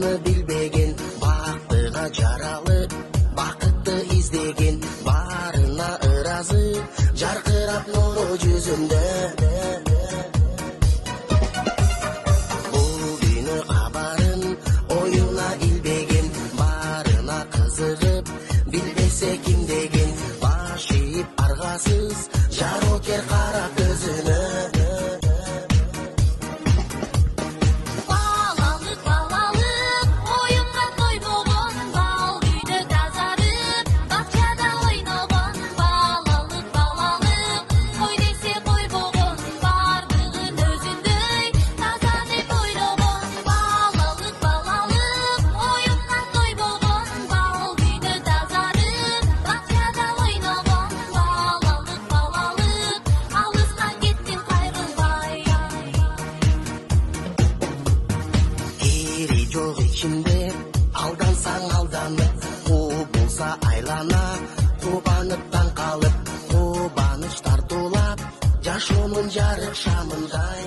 Аны билбеген, бактыга жаралы, бакытты издеген, барына ыразы, жаркырап нуру жүзүндө. Бул күнү кабарын оюна илбеген, барына кызыгып, билбесе ким деген, баш ийип аргасыз, жарокер кара көзүнө. Жок ичинде алдансаң алданып, куу болса айлана, кубанып таң калып, кубаныч тартуулап, жашоонун жарык шамындай.